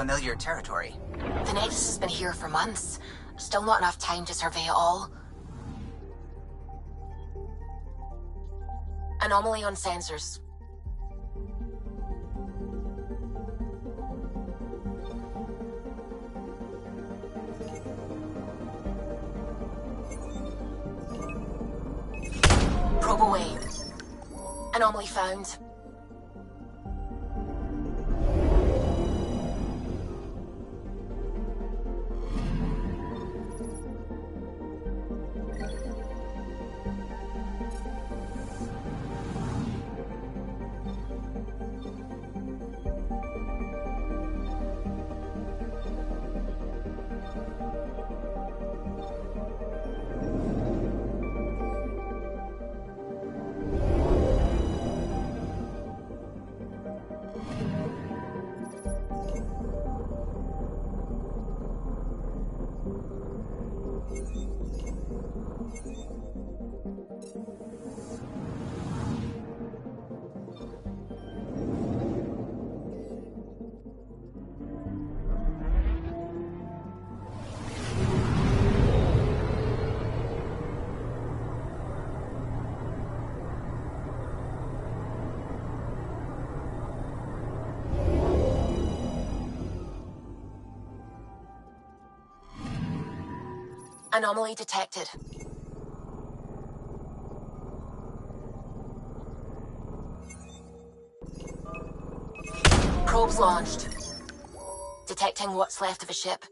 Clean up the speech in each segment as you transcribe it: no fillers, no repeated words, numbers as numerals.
unfamiliar territory. The Nexus has been here for months. Still not enough time to survey it all. Anomaly on sensors. Probe away. Anomaly found. Anomaly detected. Probes launched. Detecting what's left of a ship.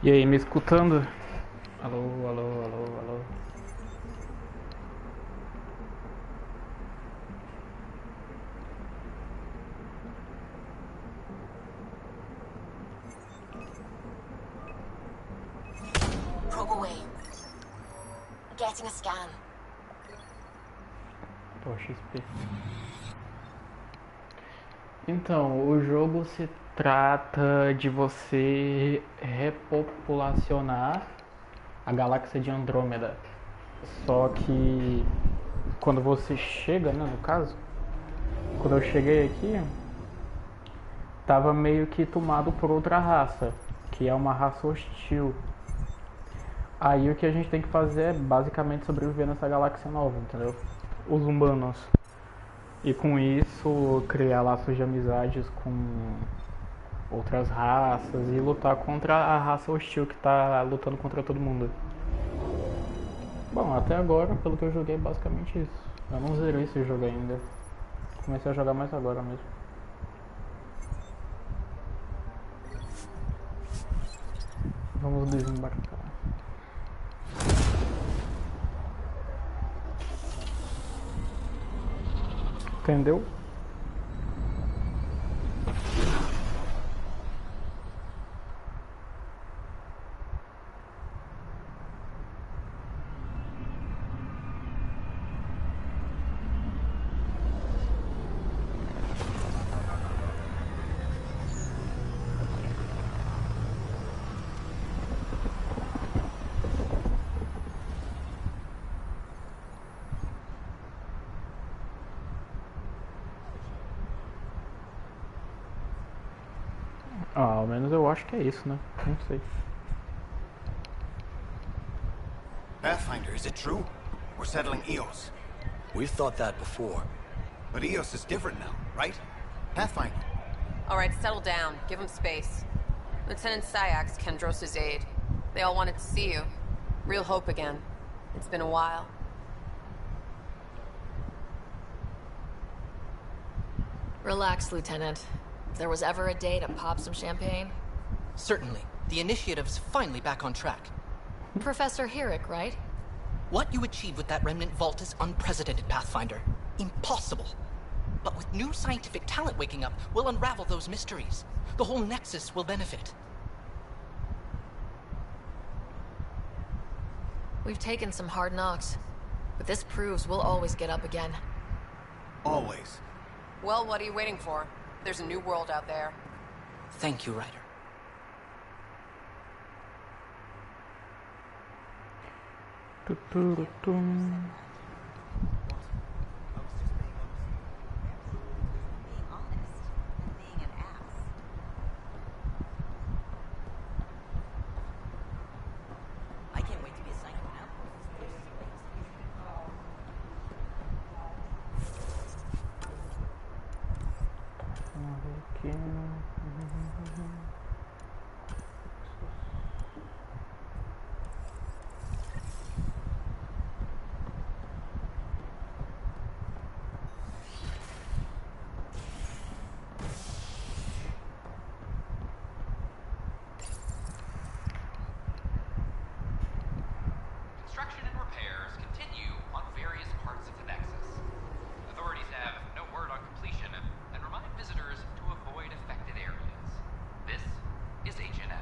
E aí, me escutando? Alô, alô, alô, alô. Probe away. Getting a scan. Pô, XP. Então, o jogo se trata de você repopulacionar a galáxia de Andromeda. Só que quando você chega, né, no caso, quando eu cheguei aqui, tava meio que tomado por outra raça, que é uma raça hostil. Aí o que a gente tem que fazer é basicamente sobreviver nessa galáxia nova, entendeu? Os humanos. E com isso criar laços de amizades com outras raças e lutar contra a raça hostil que tá lutando contra todo mundo. Bom, até agora, pelo que eu joguei, é basicamente isso. Eu não zerei esse jogo ainda. Comecei a jogar mais agora mesmo. Vamos desembarcar. Entendeu? Ah, ao menos eu acho que é isso, né? Não sei. Pathfinder, is it true? We're settling Eos. We've thought that before. But Eos is different now, right? Pathfinder. All right, settle down. Give him space. Lieutenant Syax, Kendros' aide. They all wanted to see you. Real hope again. It's been a while. Relax, Lieutenant. If there was ever a day to pop some champagne... Certainly. The initiative's finally back on track. Professor Herrick, right? What you achieved with that remnant vault is unprecedented, Pathfinder. Impossible. But with new scientific talent waking up, we'll unravel those mysteries. The whole Nexus will benefit. We've taken some hard knocks, but this proves we'll always get up again. Always. Well, what are you waiting for? There's a new world out there. Thank you, Ryder. Construction and repairs continue on various parts of the Nexus. Authorities have no word on completion and remind visitors to avoid affected areas. This is HNS.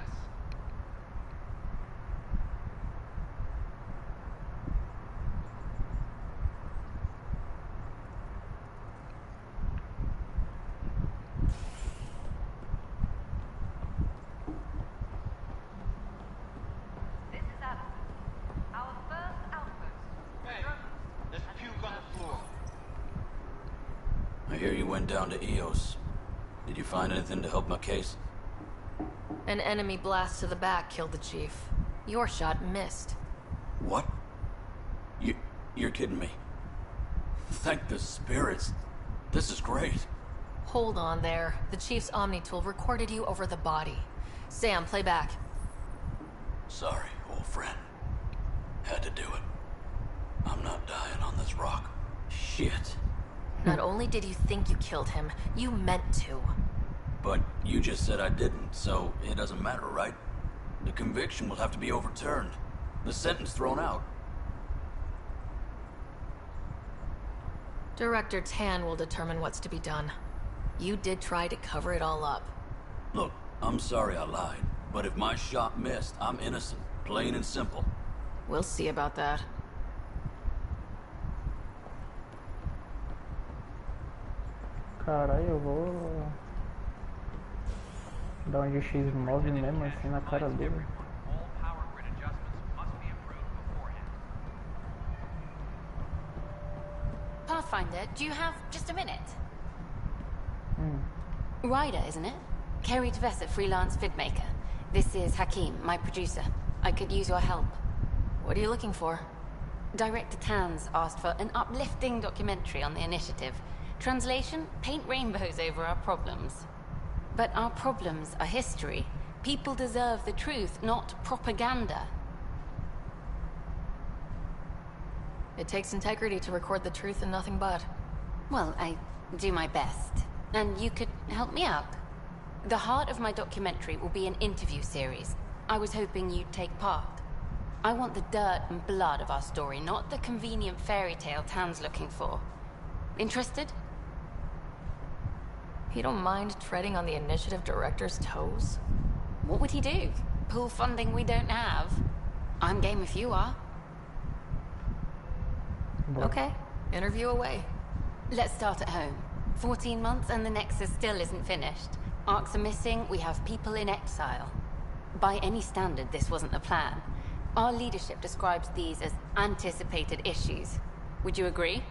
This is Abraços, our first outpost. Hey, there's puke on the floor. I hear you went down to Eos. Did you find anything to help my case? An enemy blast to the back killed the chief. Your shot missed. What? You're kidding me. Thank the spirits. This is great. Hold on there. The chief's Omni tool recorded you over the body. Sam, play back. Sorry, old friend. Had to do it. I'm not dying on this rock. Shit. Not only did you think you killed him, you meant to. But you just said I didn't, so it doesn't matter, right? The conviction will have to be overturned. The sentence thrown out. Director Tan will determine what's to be done. You did try to cover it all up. Look, I'm sorry I lied, but if my shot missed, I'm innocent. Plain and simple. We'll see about that. Caralho, eu vou dar um de X9 mesmo assim na cara dele. All power grid adjustments must be approved beforehand. Pathfinder, do you have just a minute? Ryder, isn't it? Kerry Tvessa, freelance vidmaker. This is Hakim, my producer. I could use your help. What are you looking for? Director Tan's asked for an uplifting documentary on the initiative. Translation, paint rainbows over our problems. But our problems are history. People deserve the truth, not propaganda. It takes integrity to record the truth and nothing but. Well, I do my best. And you could help me out. The heart of my documentary will be an interview series. I was hoping you'd take part. I want the dirt and blood of our story, not the convenient fairy tale town's looking for. Interested? You don't mind treading on the initiative director's toes? What would he do? Pull funding we don't have? I'm game if you are. Okay, interview away. Let's start at home. 14 months and the Nexus still isn't finished. Arcs are missing, we have people in exile. By any standard, this wasn't the plan. Our leadership describes these as anticipated issues. Would you agree?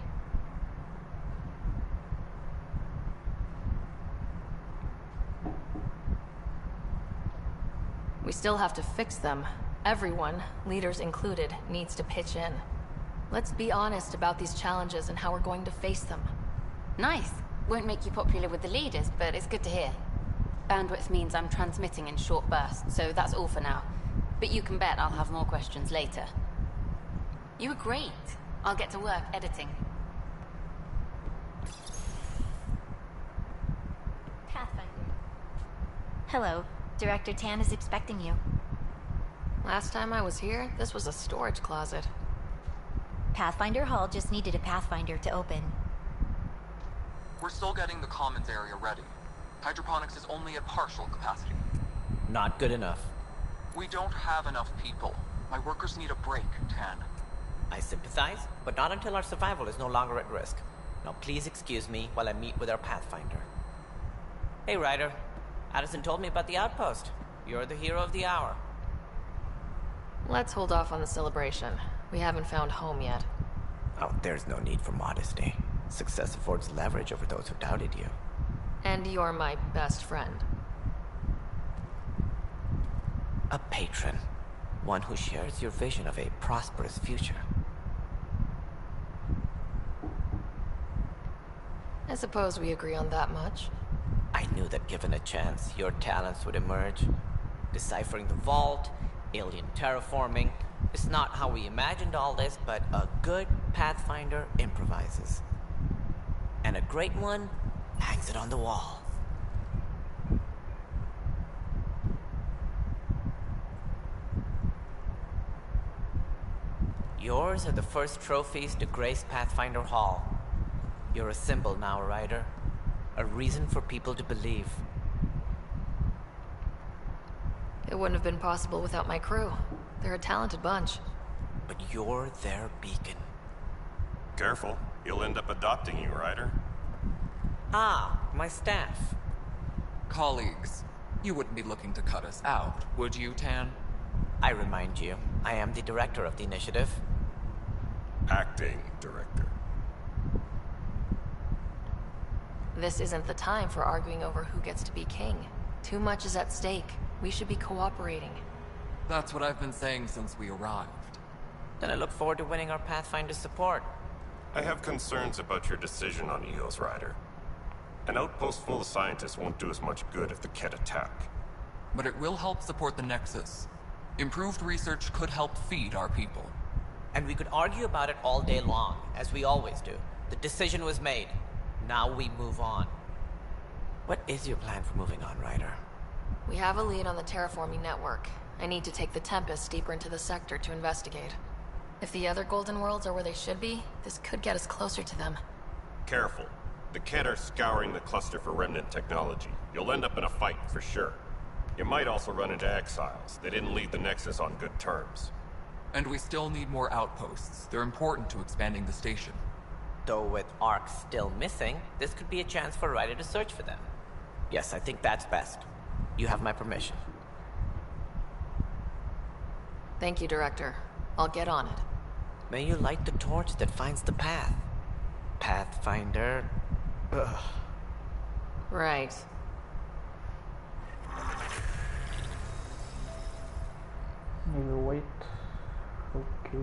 We still have to fix them. Everyone, leaders included, needs to pitch in. Let's be honest about these challenges and how we're going to face them. Nice. Won't make you popular with the leaders, but it's good to hear. Bandwidth means I'm transmitting in short bursts, so that's all for now. But you can bet I'll have more questions later. You were great. I'll get to work editing. Pathfinder. Hello. Director Tan is expecting you. Last time I was here, this was a storage closet. Pathfinder Hall just needed a Pathfinder to open. We're still getting the commons area ready. Hydroponics is only at partial capacity. Not good enough. We don't have enough people. My workers need a break, Tan. I sympathize, but not until our survival is no longer at risk. Now please excuse me while I meet with our Pathfinder. Hey Ryder, Addison told me about the outpost. You're the hero of the hour. Let's hold off on the celebration. We haven't found home yet. Oh, there's no need for modesty. Success affords leverage over those who doubted you. And you're my best friend. A patron. One who shares your vision of a prosperous future. I suppose we agree on that much. I knew that given a chance, your talents would emerge. Deciphering the vault, alien terraforming. It's not how we imagined all this, but a good Pathfinder improvises. And a great one hangs it on the wall. Yours are the first trophies to grace Pathfinder Hall. You're a symbol now, Ryder. A reason for people to believe. It wouldn't have been possible without my crew. They're a talented bunch. But you're their beacon. Careful. He'll end up adopting you, Ryder. Ah, my staff. Colleagues, you wouldn't be looking to cut us out, would you, Tan? I remind you, I am the director of the initiative. Acting director. This isn't the time for arguing over who gets to be king. Too much is at stake. We should be cooperating. That's what I've been saying since we arrived. Then I look forward to winning our Pathfinder's support. I have concerns about your decision on Eos, Ryder. An outpost full of scientists won't do as much good if the Ket attack. But it will help support the Nexus. Improved research could help feed our people. And we could argue about it all day long, as we always do. The decision was made. Now we move on. What is your plan for moving on, Ryder? We have a lead on the terraforming network. I need to take the Tempest deeper into the sector to investigate. If the other Golden Worlds are where they should be, this could get us closer to them. Careful. The Ket are scouring the cluster for remnant technology. You'll end up in a fight, for sure. You might also run into exiles. They didn't leave the Nexus on good terms. And we still need more outposts. They're important to expanding the station. Though with arcs still missing, this could be a chance for Ryder to search for them. Yes, I think that's best. You have my permission. Thank you, Director. I'll get on it. May you light the torch that finds the path. Pathfinder. Ugh. Right. Maybe wait. Okay.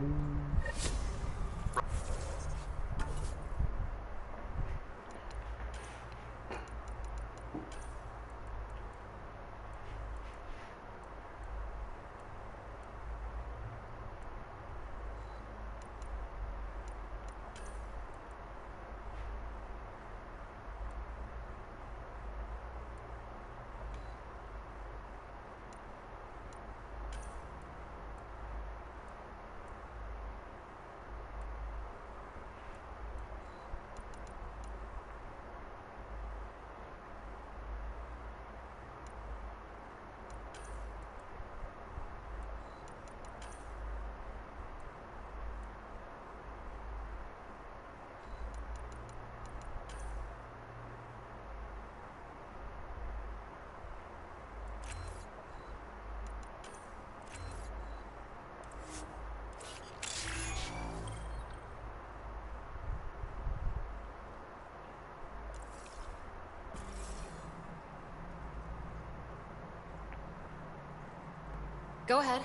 Go ahead.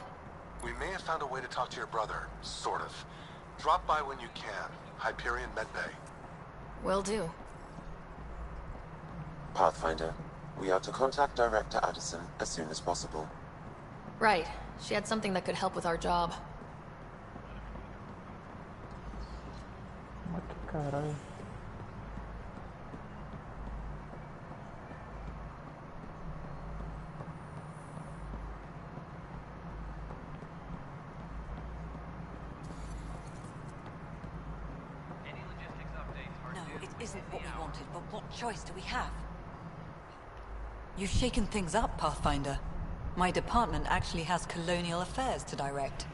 We may have found a way to talk to your brother, sort of. Drop by when you can. Hyperion Medbay. Will do. Pathfinder, we are to contact Director Addison as soon as possible. Right. She had something that could help with our job. What the caralho? Isn't what we wanted, but what choice do we have? You've shaken things up, Pathfinder. My department actually has colonial affairs to direct.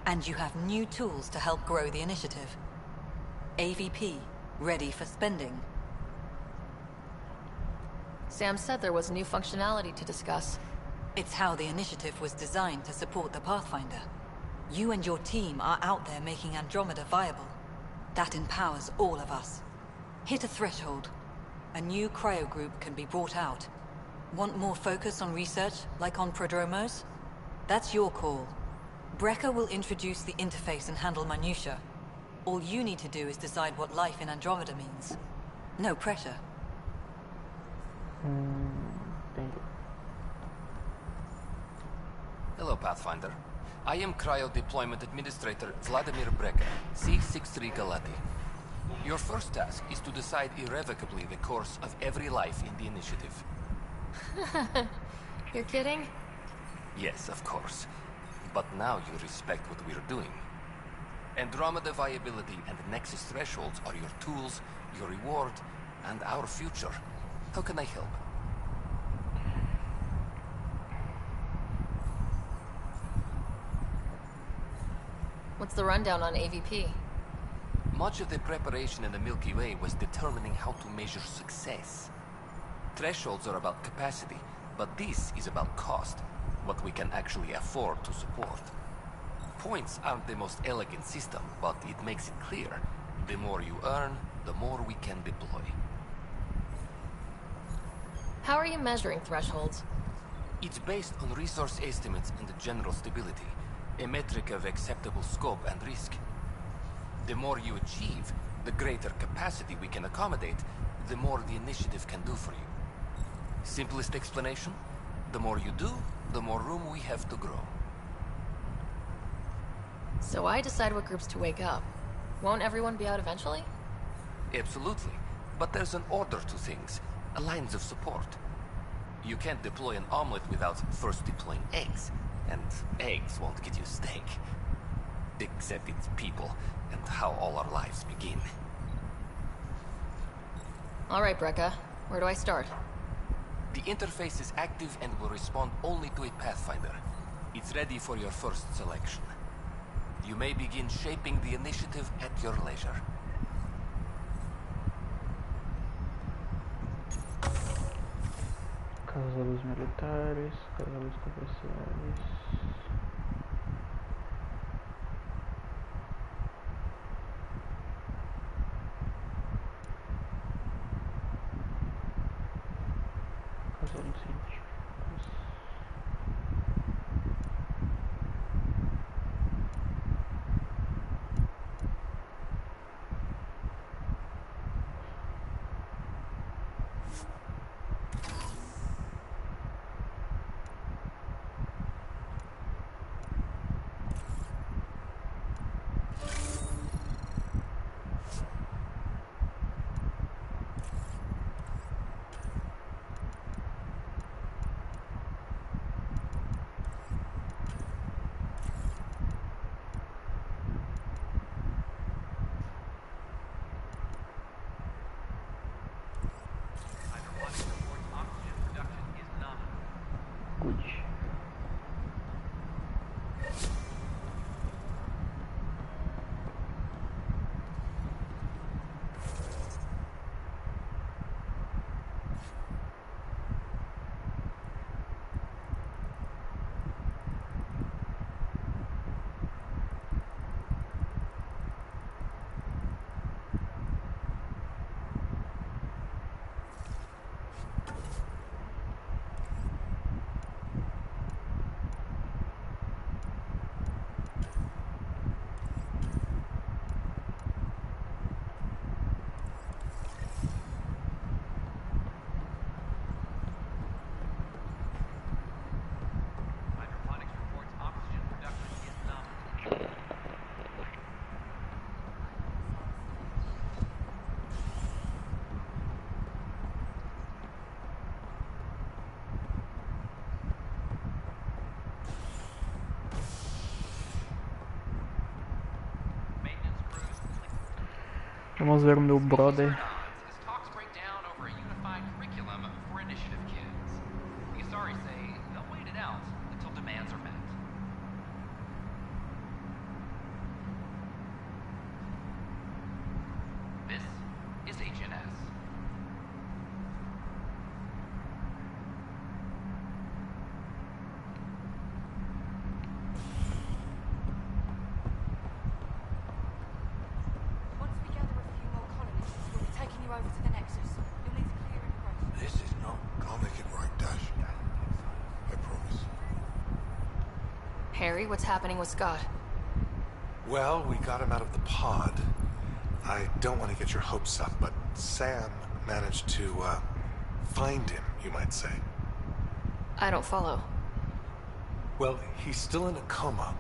And you have new tools to help grow the initiative. AVP, ready for spending. Sam said there was new functionality to discuss. It's how the initiative was designed to support the Pathfinder. You and your team are out there making Andromeda viable. That empowers all of us. Hit a threshold. A new cryo group can be brought out. Want more focus on research, like on prodromos? That's your call. Brecker will introduce the interface and handle minutiae. All you need to do is decide what life in Andromeda means. No pressure. Hello, Pathfinder. I am Cryo Deployment Administrator Vladimir Brecker, C-63 Galati. Your first task is to decide irrevocably the course of every life in the initiative. You're kidding? Yes, of course. But now you respect what we're doing. Andromeda viability and Nexus thresholds are your tools, your reward, and our future. How can I help? What's the rundown on AVP? Much of the preparation in the Milky Way was determining how to measure success. Thresholds are about capacity, but this is about cost, what we can actually afford to support. Points aren't the most elegant system, but it makes it clear. The more you earn, the more we can deploy. How are you measuring thresholds? It's based on resource estimates and general stability, a metric of acceptable scope and risk. The more you achieve, the greater capacity we can accommodate, the more the initiative can do for you. Simplest explanation? The more you do, the more room we have to grow. So I decide what groups to wake up. Won't everyone be out eventually? Absolutely. But there's an order to things, lines of support. You can't deploy an omelet without first deploying eggs, and eggs won't get you steak. Except it's people, and how all our lives begin. All right, Brecca. Where do I start? The interface is active and will respond only to a Pathfinder. It's ready for your first selection. You may begin shaping the initiative at your leisure. Cavalos militares, cavalos comerciais. Cavalos científicos. Vamos ver o meu brother. As talks break down over a unified curriculum for initiative kids. The Asari say they'll wait it out until demands are met. This is HNS. Once we gather a few more colonists, we'll be taking you over to the Nexus. You'll need to clear immigration. This is not... I'll make it right, Dash. I promise. Harry, what's happening with Scott? Well, we got him out of the pod. I don't want to get your hopes up, but Sam managed to, find him, you might say. I don't follow. Well, he's still in a coma,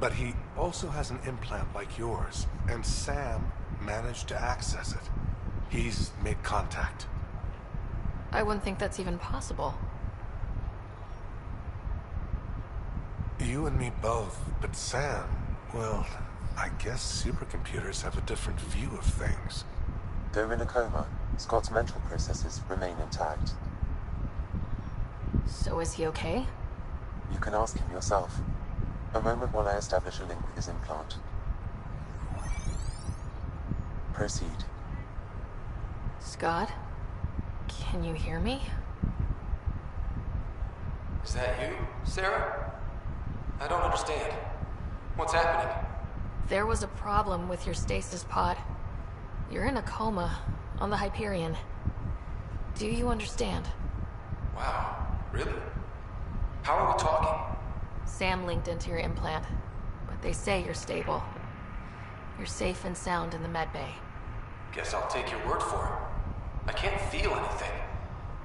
but he also has an implant like yours, and Sam managed to access it. He's made contact. I wouldn't think that's even possible. You and me both, but Sam, well, I guess supercomputers have a different view of things. Though in a coma, Scott's mental processes remain intact. So is he okay? You can ask him yourself. A moment while I establish a link with his implant. Proceed. Scott? Can you hear me? Is that you, Sarah? I don't understand. What's happening? There was a problem with your stasis pod. You're in a coma on the Hyperion. Do you understand? Wow, really? How are we talking? Sam linked into your implant, but they say you're stable. You're safe and sound in the medbay. Guess I'll take your word for it. I can't feel anything,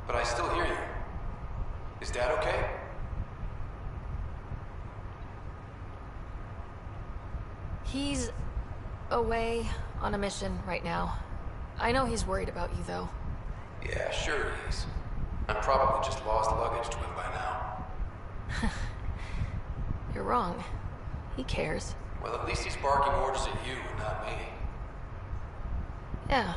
but I still hear you. Is Dad okay? He's away on a mission right now. I know he's worried about you, though. Yeah, sure he is. I'm probably just lost luggage to him by now. You're wrong. He cares. Well, at least he's barking orders at you and not me. Yeah.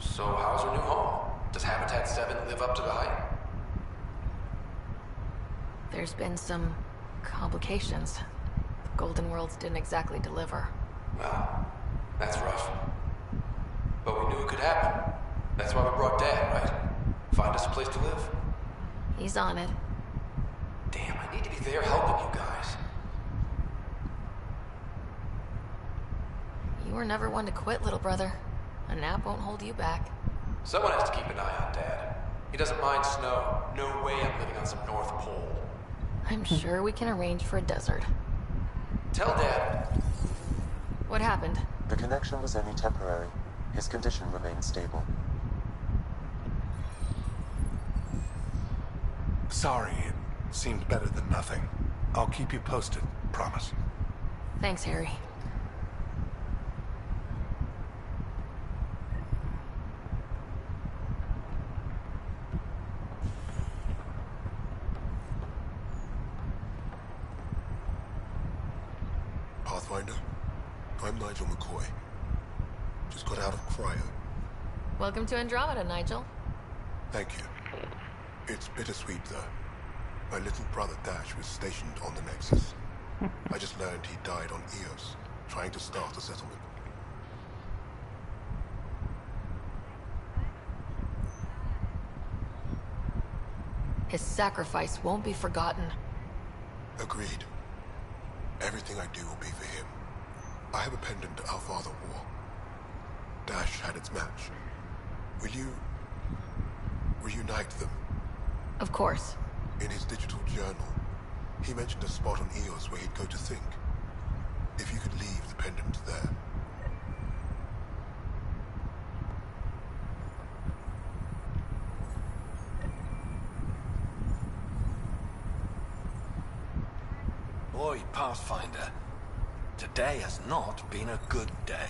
So how's her new home? Does Habitat 7 live up to the hype? There's been some complications. The Golden Worlds didn't exactly deliver. Well, that's rough. But we knew it could happen. That's why we brought Dad, right? Find us a place to live. He's on it. Damn, I need to be there helping you guys. You were never one to quit, little brother. A nap won't hold you back. Someone has to keep an eye on Dad. He doesn't mind snow. No way I'm living on some North Pole. I'm sure we can arrange for a desert. Tell Dad. What happened? The connection was only temporary. His condition remains stable. Sorry, it seemed better than nothing. I'll keep you posted, promise. Thanks, Harry. Pathfinder, I'm Nigel McCoy. Just got out of cryo. Welcome to Andromeda, Nigel. Thank you. It's bittersweet, though. My little brother Dash was stationed on the Nexus. I just learned he died on Eos, trying to start a settlement. His sacrifice won't be forgotten. Agreed. Everything I do will be for him. I have a pendant our father wore. Dash had its match. Will you reunite them? Of course. In his digital journal, he mentioned a spot on Eos where he'd go to think. If you could leave the pendant there. Boy, Pathfinder, today has not been a good day.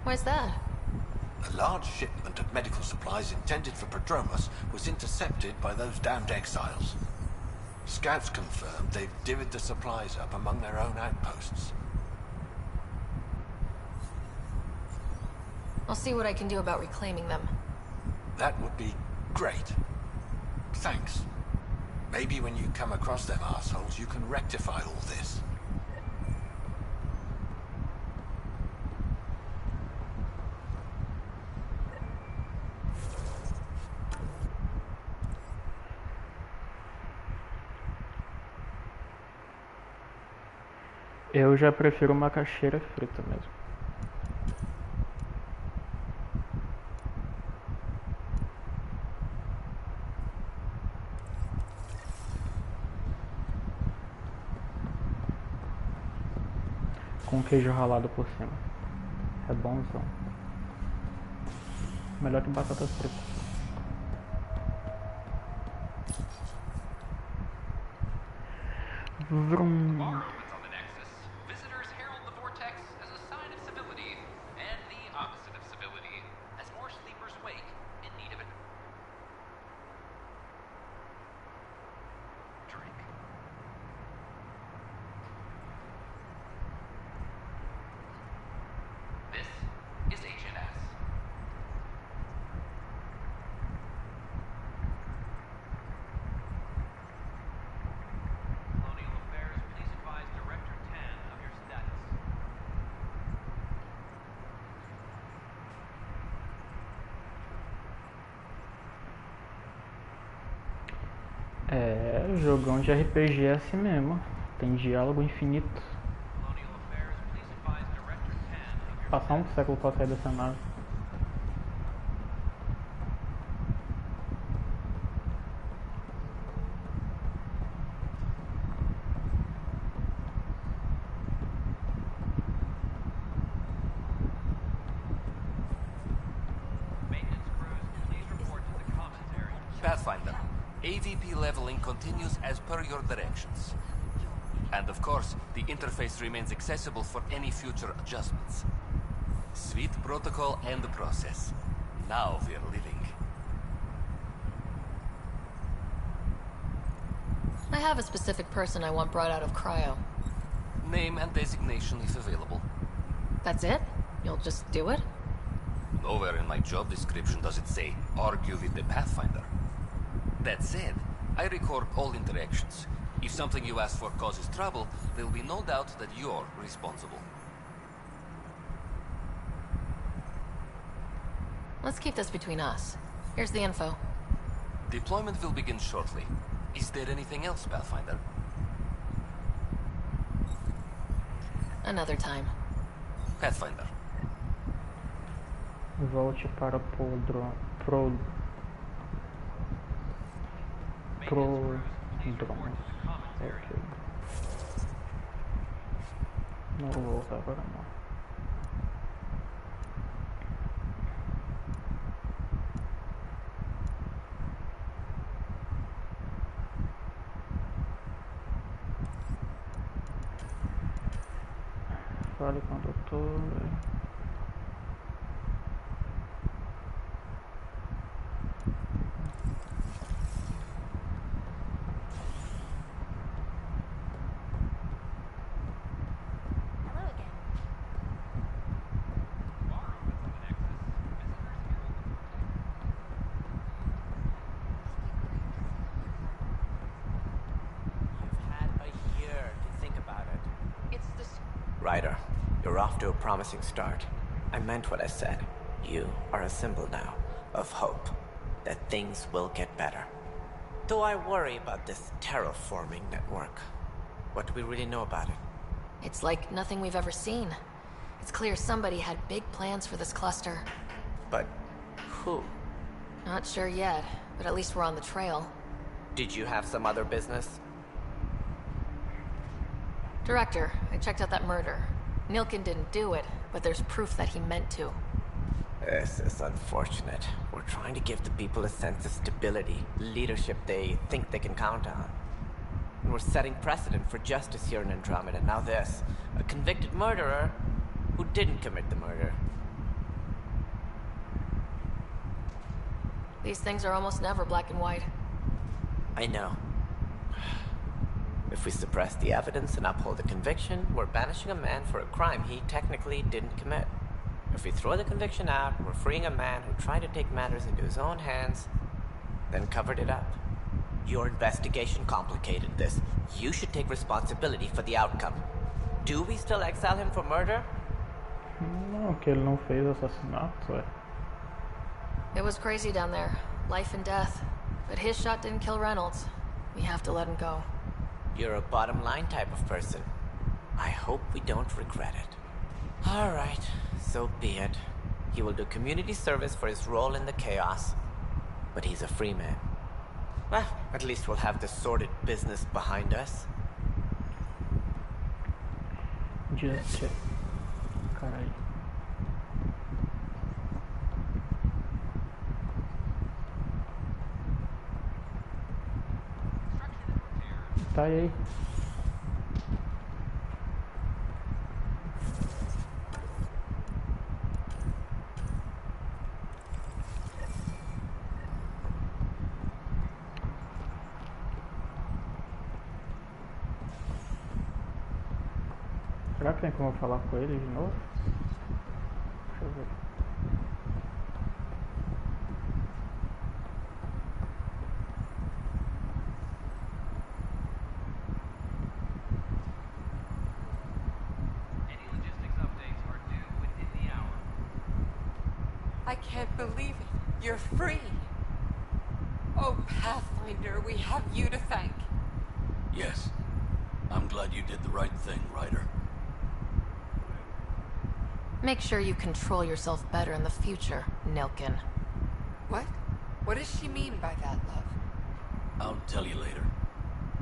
Why's that? A large shipment of medical supplies intended for Prodromos was intercepted by those damned exiles. Scouts confirmed they've divvied the supplies up among their own outposts. I'll see what I can do about reclaiming them. That would be great. Thanks. Maybe when you come across them assholes, you can rectify all this. Eu já prefiro uma macaxeira frita mesmo. Com queijo ralado por cima. É bonzão. Melhor que batatas fritas. Vrum. É, jogão de RPG é assim mesmo. Tem diálogo infinito. Passar um século pra sair dessa nave. Pathfinder, AVP leveling continues as per your directions. And of course, the interface remains accessible for any future adjustments. Sweet protocol and the process. Now we're living. I have a specific person I want brought out of cryo. Name and designation if available. That's it? You'll just do it? Nowhere in my job description does it say, argue with the Pathfinder. That said, I record all interactions. If something you ask for causes trouble, there will be no doubt that you're responsible. Let's keep this between us. Here's the info. Deployment will begin shortly. Is there anything else, Pathfinder? Another time. Pathfinder. Volte para podro... Prodrome. Ok. Não vou voltar agora não. Fale com o doutor. Ryder, you're off to a promising start. I meant what I said. You are a symbol now of hope that things will get better. Though I worry about this terraforming network. What do we really know about it? It's like nothing we've ever seen. It's clear somebody had big plans for this cluster. But who? Not sure yet, but at least we're on the trail. Did you have some other business? Director, I checked out that murder. Nilkin didn't do it, but there's proof that he meant to. This is unfortunate. We're trying to give the people a sense of stability, leadership they think they can count on. And we're setting precedent for justice here in Andromeda. Now this, a convicted murderer who didn't commit the murder. These things are almost never black and white. I know. If we suppress the evidence and uphold the conviction, we're banishing a man for a crime he technically didn't commit. If we throw the conviction out, we're freeing a man who tried to take matters into his own hands, then covered it up. Your investigation complicated this. You should take responsibility for the outcome. Do we still exile him for murder? Não, que ele não fez assassinato, é. It was crazy down there. Life and death. But his shot didn't kill Reynolds. We have to let him go. You're a bottom line type of person. I hope we don't regret it. All right, so be it. He will do community service for his role in the chaos. But he's a free man. Well, at least we'll have this sordid business behind us. Just check. Caralho. Tá aí. Será que tem como falar com ele de novo? Deixa eu ver. I can't believe it. You're free. Oh, Pathfinder, we have you to thank. Yes. I'm glad you did the right thing, Ryder. Make sure you control yourself better in the future, Nilkin. What? What does she mean by that, love? I'll tell you later.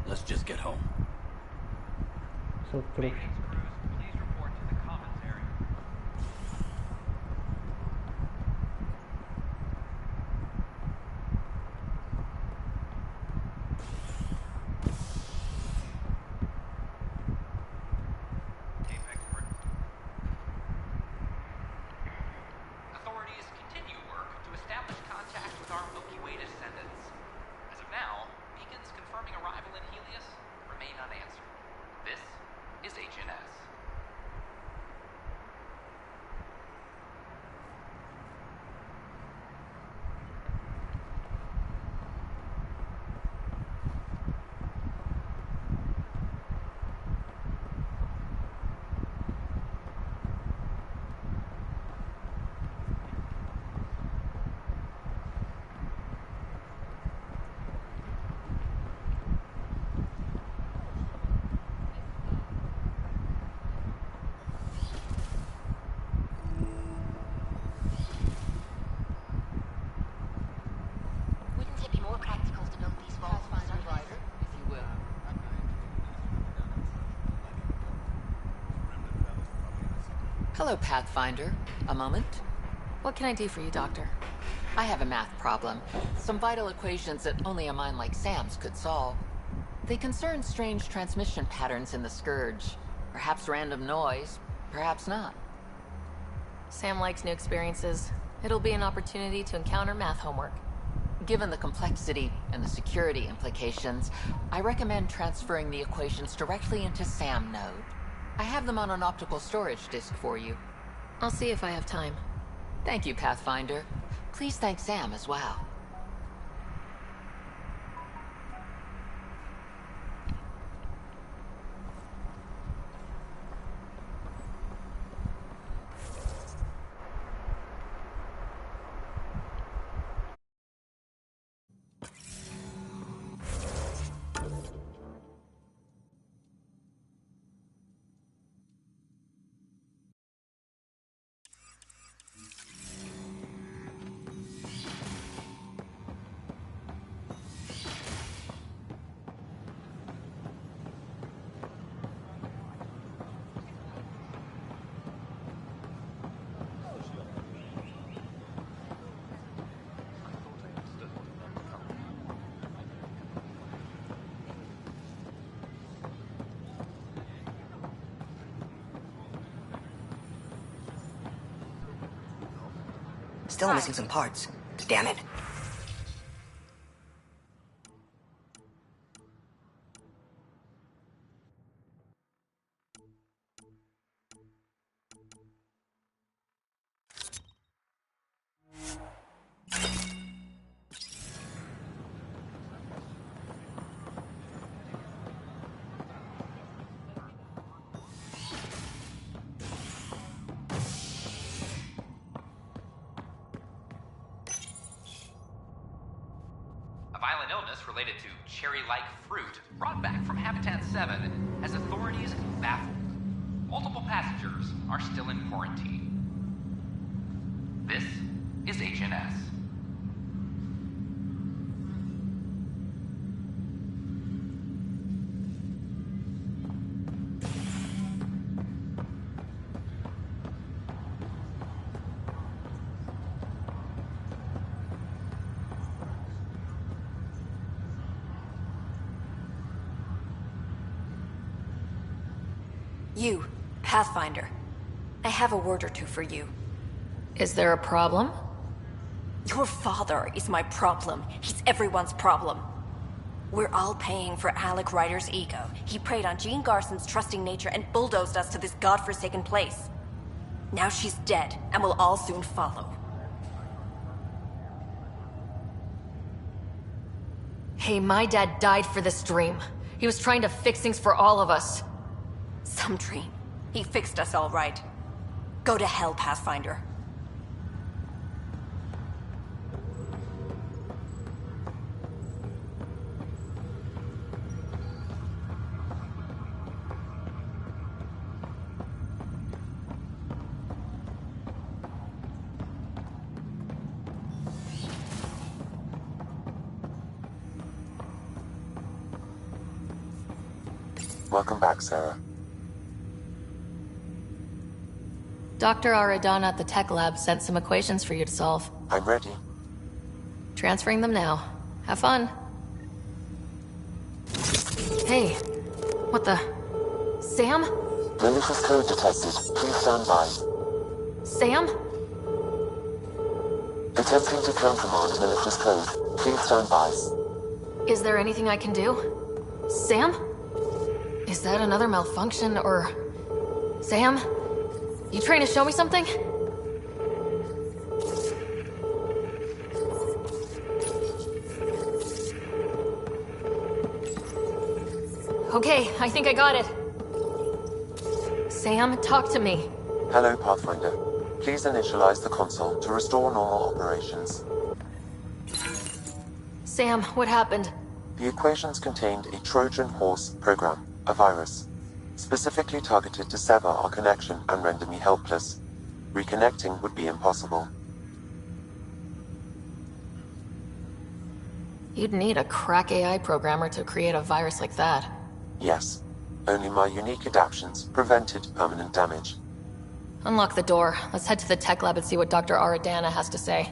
Let's just get home. Sou trouxa. Hello, Pathfinder. A moment? What can I do for you, Doctor? I have a math problem. Some vital equations that only a mind like Sam's could solve. They concern strange transmission patterns in the Scourge. Perhaps random noise, perhaps not. Sam likes new experiences. It'll be an opportunity to encounter math homework. Given the complexity and the security implications, I recommend transferring the equations directly into SAM node. I have them on an optical storage disk for you. I'll see if I have time. Thank you, Pathfinder. Please thank Sam as well. Still missing some parts. Damn it. violent illness related to cherry-like fruit brought back from Habitat 7 has authorities baffled. Multiple passengers are still in quarantine. This is Agent S. You, Pathfinder. I have a word or two for you. Is there a problem? Your father is my problem. He's everyone's problem. We're all paying for Alec Ryder's ego. He preyed on Jean Garson's trusting nature and bulldozed us to this godforsaken place. Now she's dead, and we'll all soon follow. Hey, my dad died for this dream. He was trying to fix things for all of us. Some dream. He fixed us all right. Go to hell, Pathfinder. Welcome back, Sarah. Dr. Aradana at the tech lab sent some equations for you to solve. I'm ready. Transferring them now. Have fun. Hey, what the... Sam? Malicious code detected. Please stand by. Sam? Attempting to countermand malicious code. Please stand by. Is there anything I can do? Sam? Is that another malfunction, or... Sam? You trying to show me something? Okay, I think I got it. Sam, talk to me. Hello, Pathfinder. Please initialize the console to restore normal operations. Sam, what happened? The equations contained a Trojan horse program, a virus, specifically targeted to sever our connection and render me helpless. Reconnecting would be impossible. You'd need a crack AI programmer to create a virus like that. Yes. Only my unique adaptions prevented permanent damage. Unlock the door. Let's head to the tech lab and see what Dr. Aradana has to say.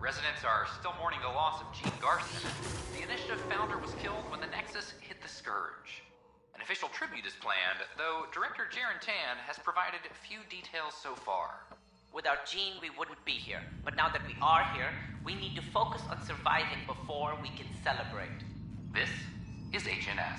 Residents are still mourning the loss of Jean Garson. The Initiative founder was killed when the Nexus hit the Scourge. An official tribute is planned, though Director Jaren Tan has provided few details so far. Without Jean, we wouldn't be here. But now that we are here, we need to focus on surviving before we can celebrate. This is Agent S.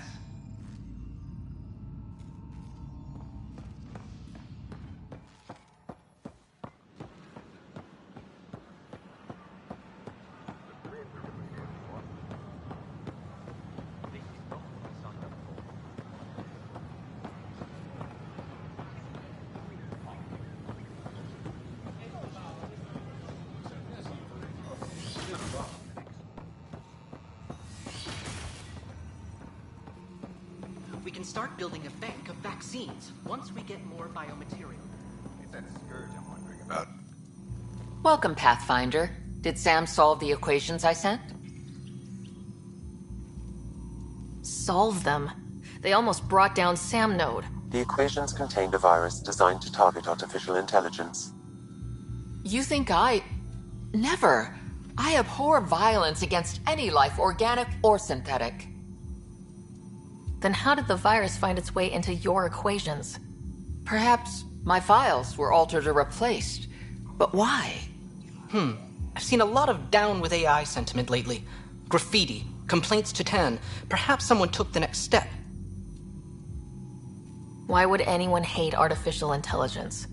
We can start building a bank of vaccines once we get more biomaterial. It's that scourge I'm wondering about. Welcome, Pathfinder. Did Sam solve the equations I sent? Solve them? They almost brought down Sam Node. The equations contained a virus designed to target artificial intelligence. You think I... Never. I abhor violence against any life, organic or synthetic. Then how did the virus find its way into your equations? Perhaps my files were altered or replaced. But why? I've seen a lot of down with AI sentiment lately. Graffiti, complaints to 10. Perhaps someone took the next step. Why would anyone hate artificial intelligence?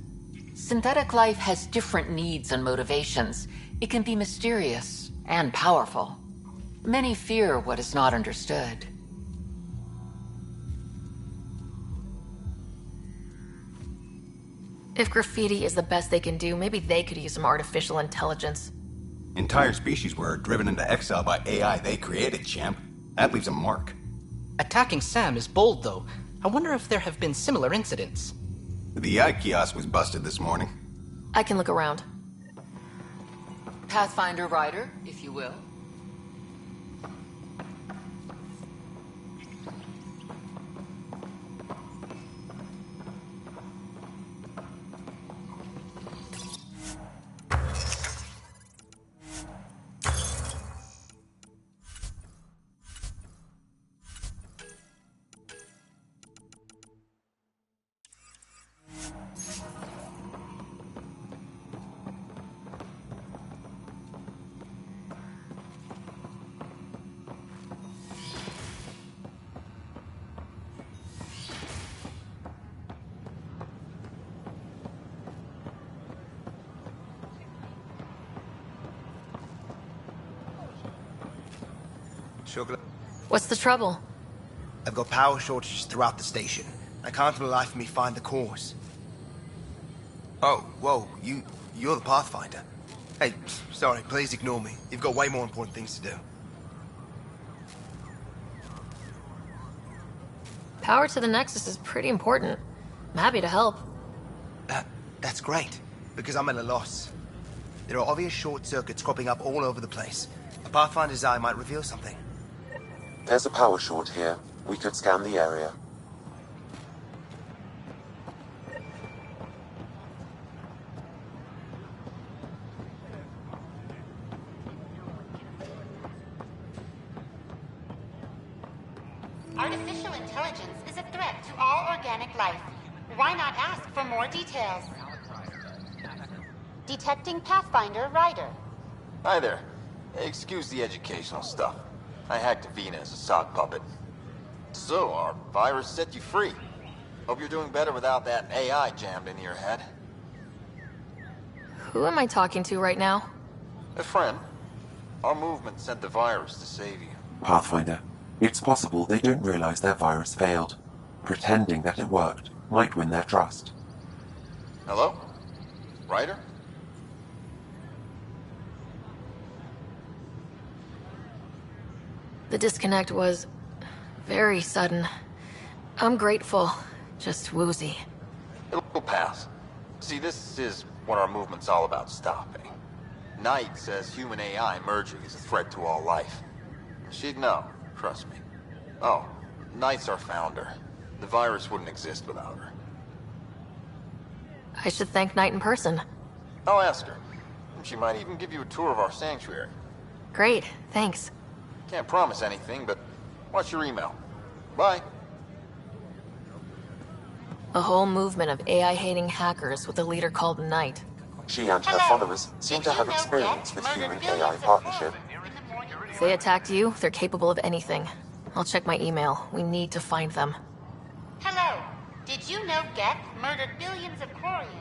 Synthetic life has different needs and motivations. It can be mysterious and powerful. Many fear what is not understood. If graffiti is the best they can do, maybe they could use some artificial intelligence. Entire species were driven into exile by AI they created, champ. That leaves a mark. Attacking Sam is bold, though. I wonder if there have been similar incidents. The AI kiosk was busted this morning. I can look around. Pathfinder Rider, if you will. What's the trouble? I've got power shortages throughout the station. I can't for the life of me find the cause. Oh, whoa, you're the Pathfinder. Hey, sorry, please ignore me. You've got way more important things to do. Power to the Nexus is pretty important. I'm happy to help. That's great, because I'm at a loss. There are obvious short circuits cropping up all over the place. A Pathfinder's eye might reveal something. There's a power short here. We could scan the area. Artificial intelligence is a threat to all organic life. Why not ask for more details? Detecting Pathfinder Rider. Hi there. Excuse the educational stuff. I hacked Vina as a sock puppet. So, our virus set you free. Hope you're doing better without that AI jammed into your head. Who am I talking to right now? A friend. Our movement sent the virus to save you. Pathfinder, it's possible they don't realize their virus failed. Pretending that it worked might win their trust. Hello? Ryder? The disconnect was very sudden. I'm grateful, just woozy. It'll pass. See, this is what our movement's all about stopping. Knight says human AI merging is a threat to all life. She'd know, trust me. Oh, Knight's our founder. The virus wouldn't exist without her. I should thank Knight in person. I'll ask her. She might even give you a tour of our sanctuary. Great, thanks. Can't promise anything, but watch your email. Bye. A whole movement of AI-hating hackers with a leader called Knight. She and her followers seem to have experience with human-AI partnership. If they attacked you, they're capable of anything. I'll check my email. We need to find them. Hello. Did you know Geth murdered billions of Quarians?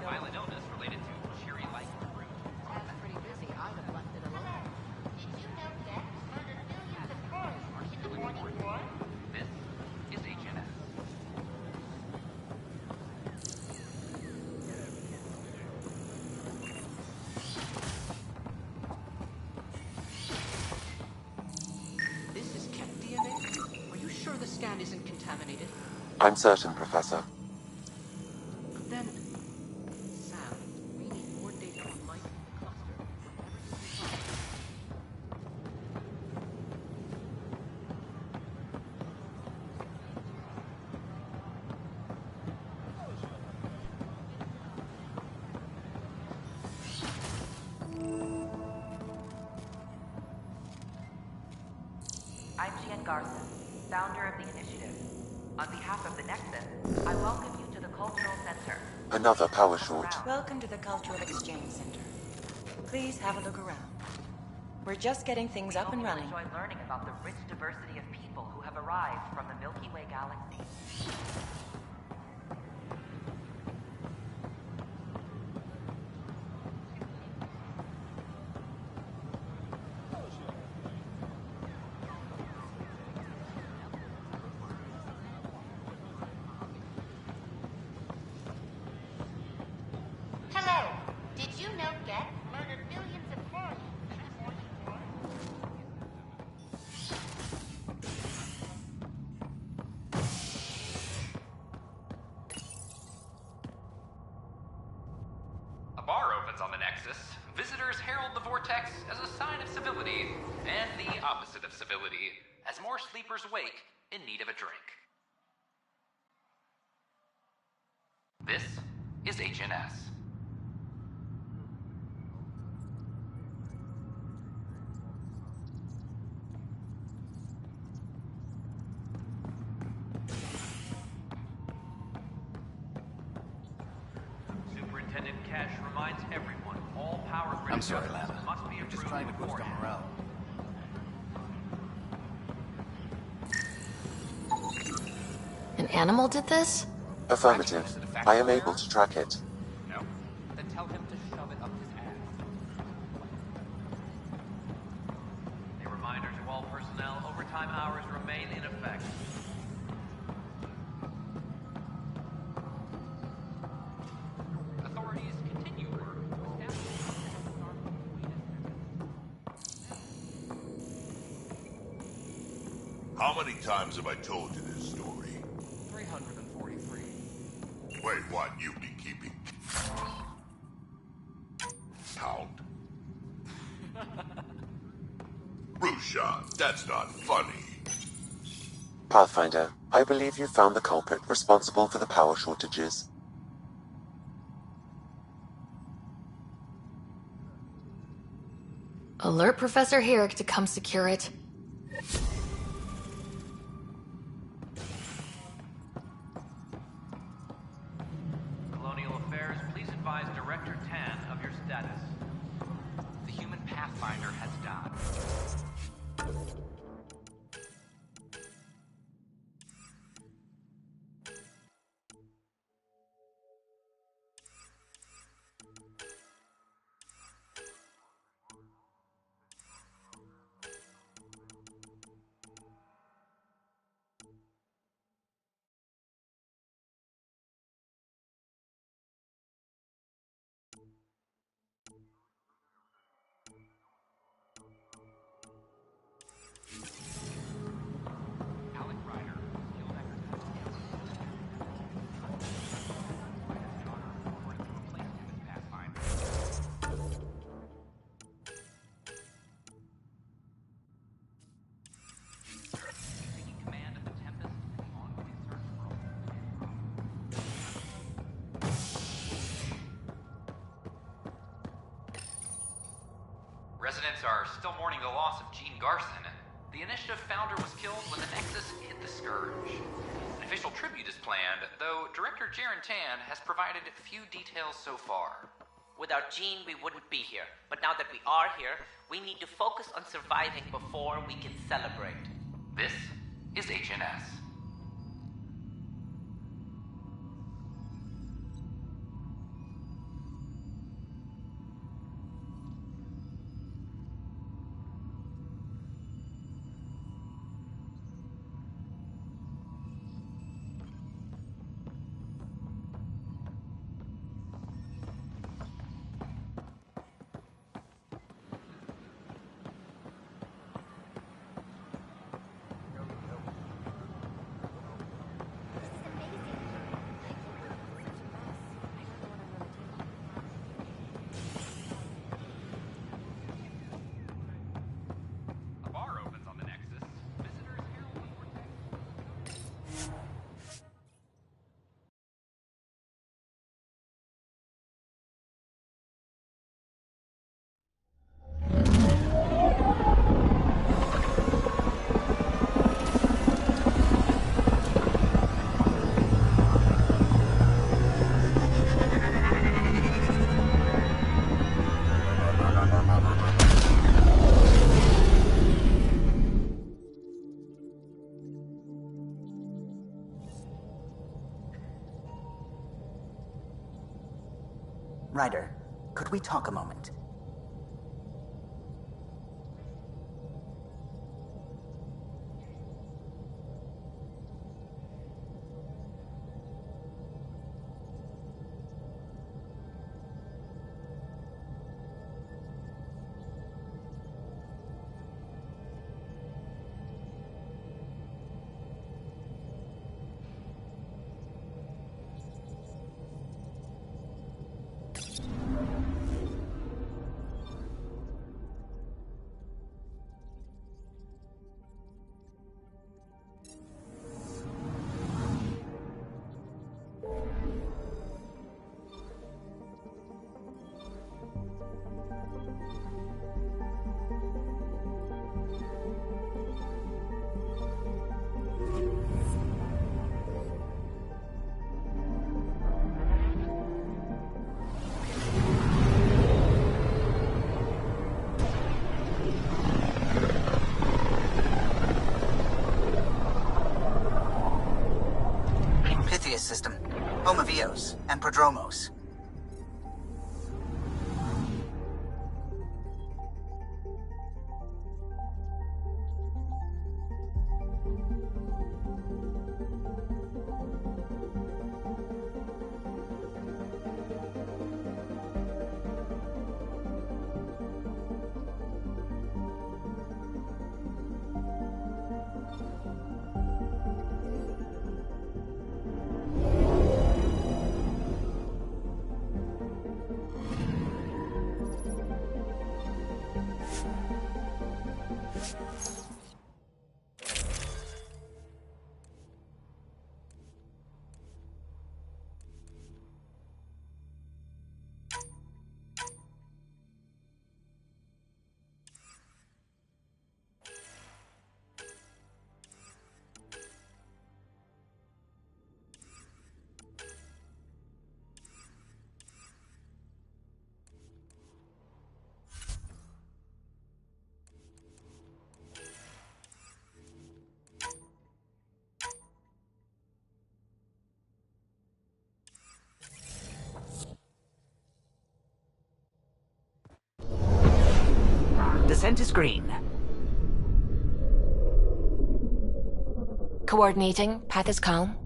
Violent illness related to cherry-like fruit. I'm pretty busy. I'd have left it alone. Did you know Geth murdered billions of Quarians in the Morning War? This is HNS. This is Keth DNA? Are you sure the scan isn't contaminated? I'm certain, Professor. Then Garson, founder of the initiative. On behalf of the Nexus, I welcome you to the Cultural Center. Another power short. Welcome to the Cultural Exchange Center. Please have a look around. We're just getting things up and running. Enjoy learning about the rich diversity of people who have arrived from the Milky Way galaxy. Hello. Did you know Geth murdered millions of Earth? A bar opens on the Nexus. Visitors herald the vortex as a sign of civility, and the opposite of civility, as more sleepers wake in need of a drink. This is HNS. Superintendent Cash reminds everyone all power grid I'm sorry, adjustments Lana. must be I'm just approved trying to boost our beforehand. morale. An animal did this? Affirmative. I am able to track it. No. Then tell him to shove it up his ass. A reminder to all personnel, overtime hours remain in effect. Authorities continue work to establish How many times have I told you this story? 343. Wait, what? You've been keeping count? Rusha, that's not funny. Pathfinder, I believe you found the culprit responsible for the power shortages. Alert Professor Herrick to come secure it. Colonial Affairs, please advise Director Tan of your status. the human Pathfinder has died. Residents are still mourning the loss of Jean Garson. The initiative founder was killed when the Nexus hit the Scourge. An official tribute is planned, though Director Jaren Tan has provided few details so far. Without Jean, we wouldn't be here. But now that we are here, we need to focus on surviving before we can celebrate. This is HNS. Ryder, could we talk a moment? System, home of Eos and Prodromos. Descent is green. Coordinating. Path is calm.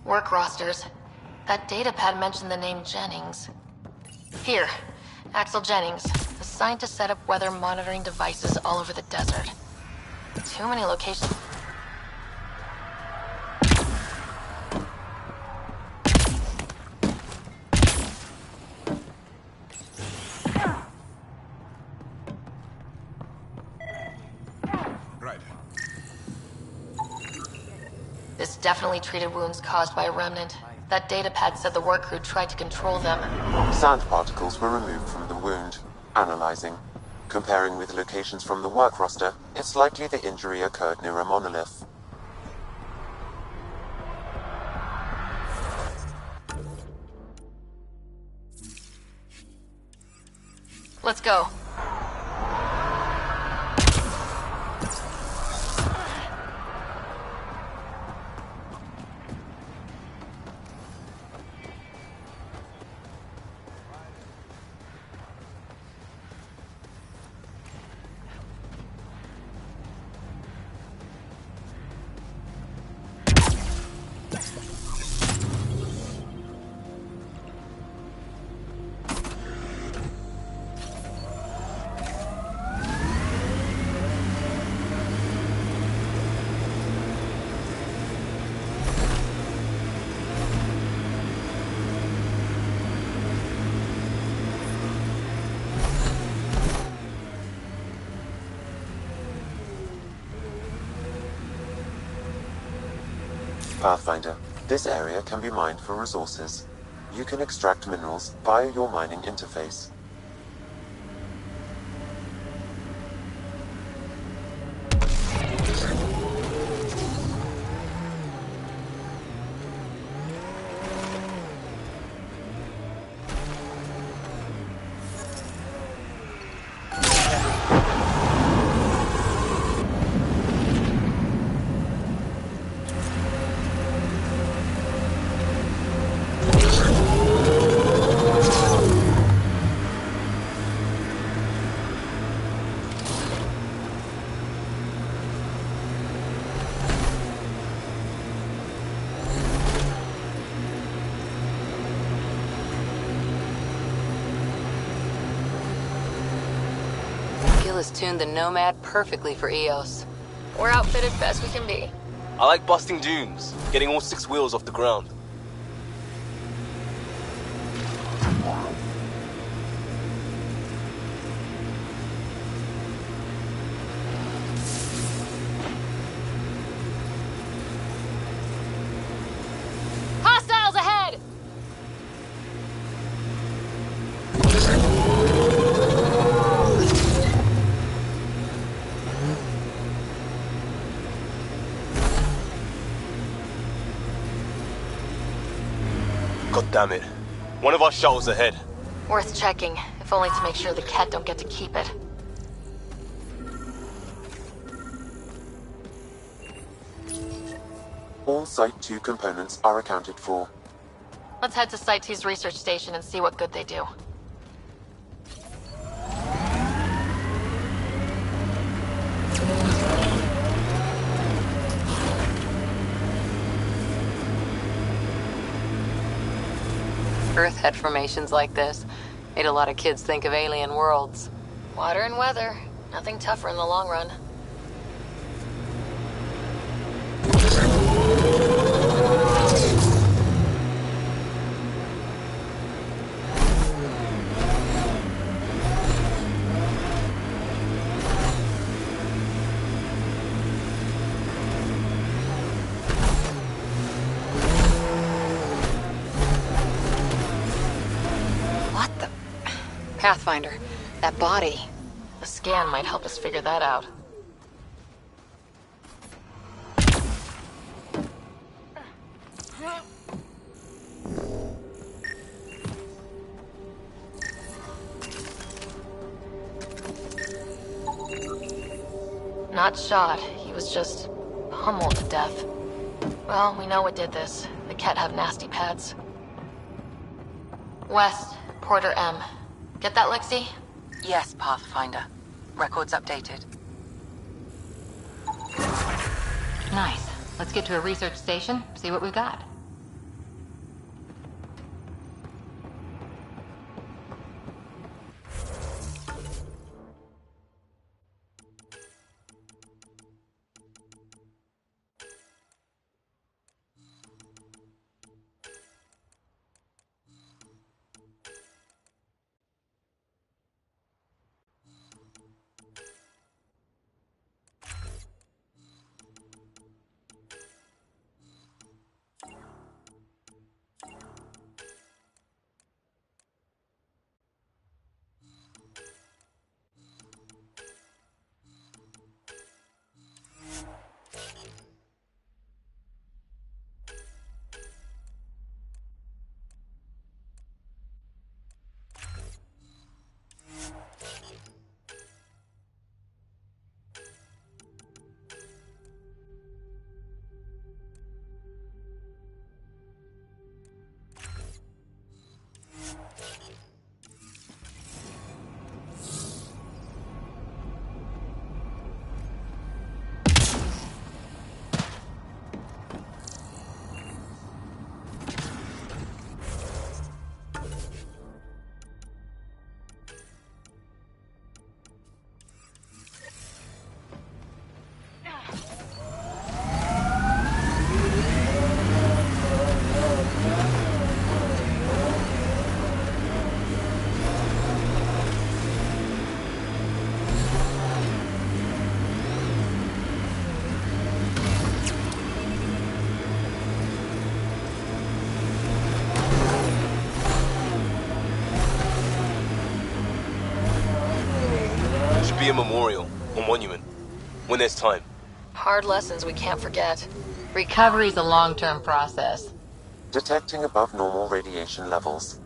Work rosters. That datapad mentioned the name Jennings. Here, Axel Jennings, assigned to set up weather monitoring devices all over the desert. Too many locations. Right. This definitely treated wounds caused by a remnant. That datapad said the work crew tried to control them. Sand particles were removed from the wound. Analyzing. Comparing with locations from the work roster, it's likely the injury occurred near a monolith. Let's go. Pathfinder. This area can be mined for resources. You can extract minerals via your mining interface. Has tuned the Nomad perfectly for EOS. We're outfitted best we can be. I like busting dunes, getting all 6 wheels off the ground. Hostiles ahead! God damn it. One of our shuttles ahead. Worth checking, if only to make sure the Ket don't get to keep it. All Site 2 components are accounted for. Let's head to Site 2's research station and see what good they do. Earth head formations like this made a lot of kids think of alien worlds. Water and weather. Nothing tougher in the long run. Pathfinder, that body. The scan might help us figure that out. Not shot. He was just pummeled to death. Well, we know what did this. The Ket have nasty pads. West, Porter M. Get that, Lexi? Yes, Pathfinder. Records updated. Nice. Let's get to a research station, see what we've got. be a memorial or monument when there's time. Hard lessons we can't forget. Recovery's a long-term process. Detecting above normal radiation levels.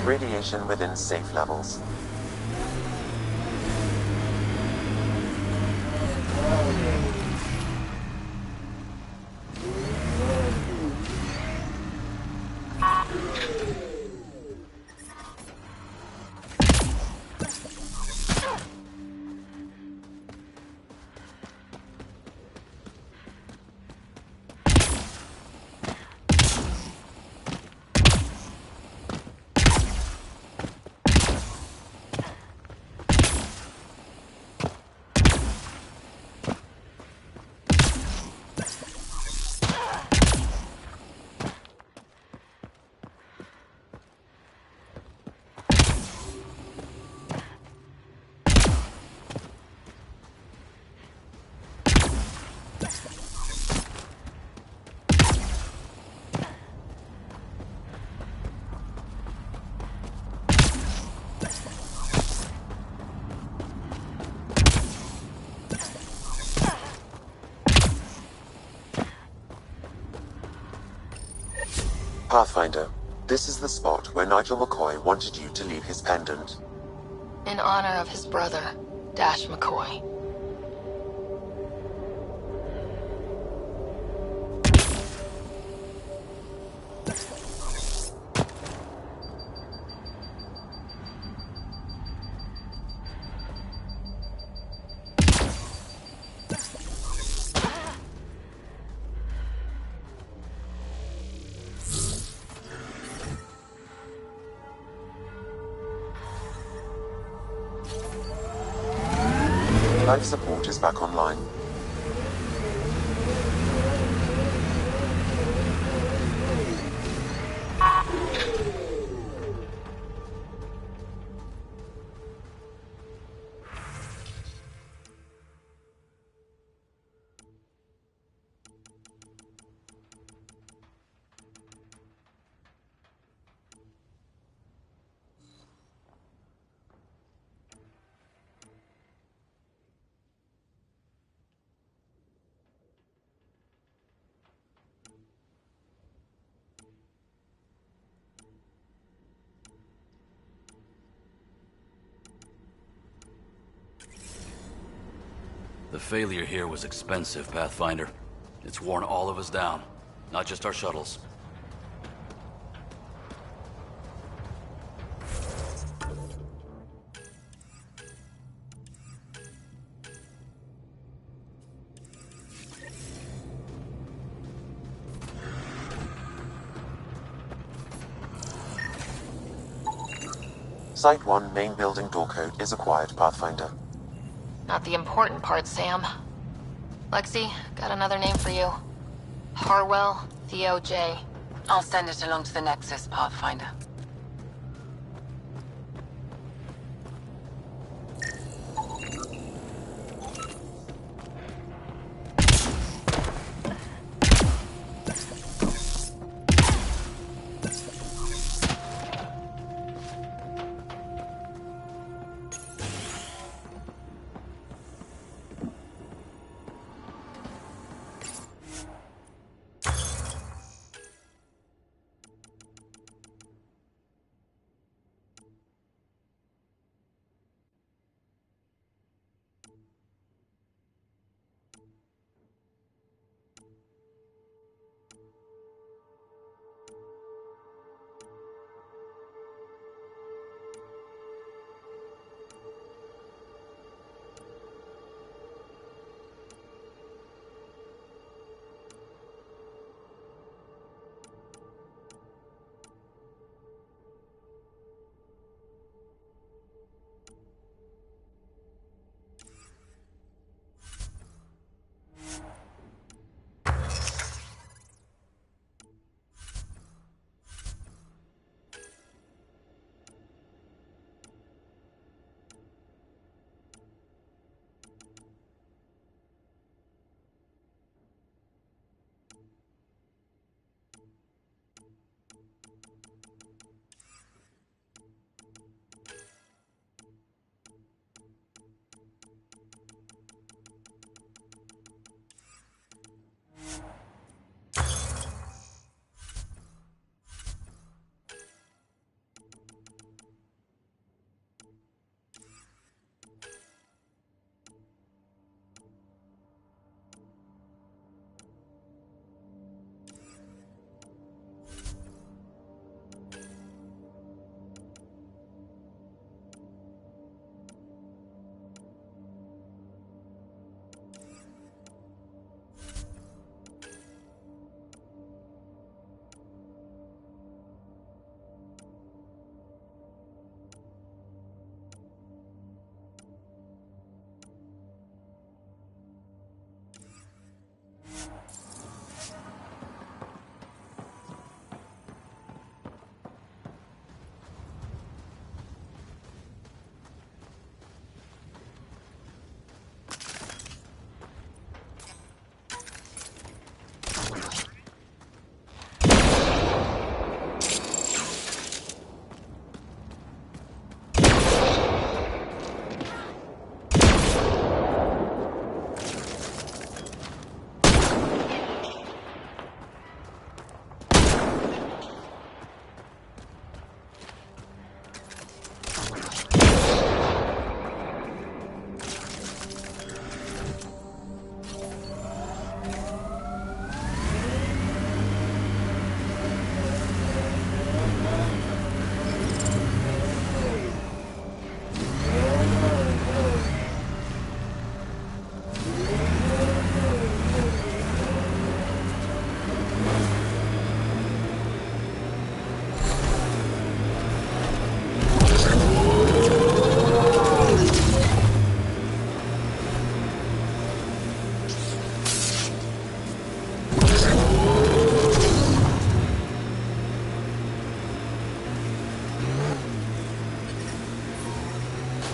Radiation within safe levels. Pathfinder, this is the spot where Nigel McCoy wanted you to leave his pendant. In honor of his brother, Dash McCoy. Life support is back online. The failure here was expensive, Pathfinder. It's worn all of us down, not just our shuttles. Site 1 main building door code is acquired, Pathfinder. Not the important part, Sam. Lexi, got another name for you. Harwell, DOJ. I'll send it along to the Nexus, Pathfinder.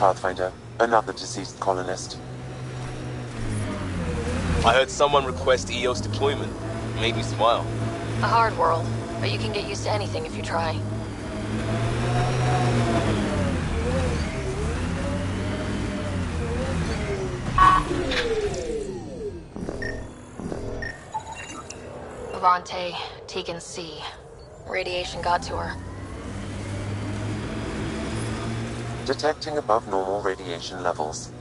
Pathfinder, another deceased colonist. I heard someone request EOS deployment. Made me smile. A hard world, but you can get used to anything if you try. Avante, Tegan C. Radiation got to her. Detecting above normal radiation levels.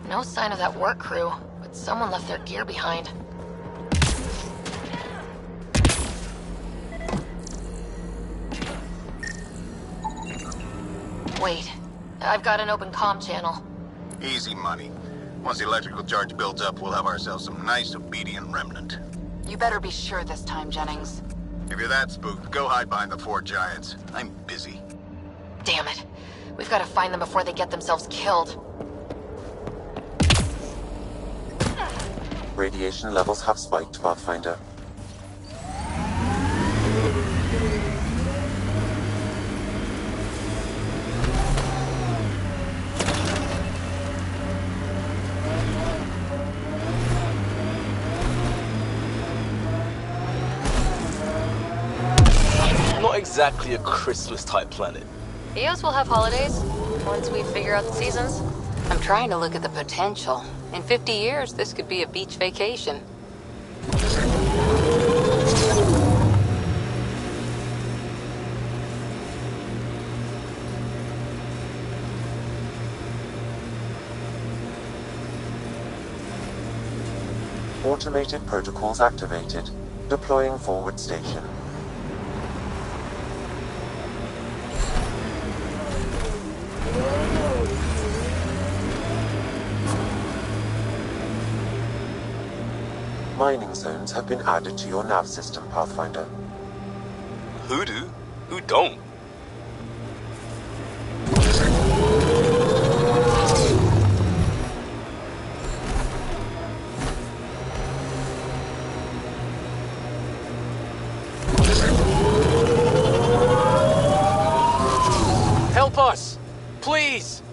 No sign of that work crew, but someone left their gear behind. Wait, I've got an open comm channel. Easy money. Once the electrical charge builds up, we'll have ourselves some nice obedient remnant. You better be sure this time, Jennings. If you're that spooked, go hide behind the four giants. I'm busy. Damn it. We've got to find them before they get themselves killed. Radiation levels have spiked, Pathfinder. Not exactly a Christmas-type planet. EOS will have holidays, once we figure out the seasons. I'm trying to look at the potential. In 50 years, this could be a beach vacation. Automated protocols activated. Deploying forward station. Mining zones have been added to your nav system, Pathfinder. Who do? Who don't? Help us! Please!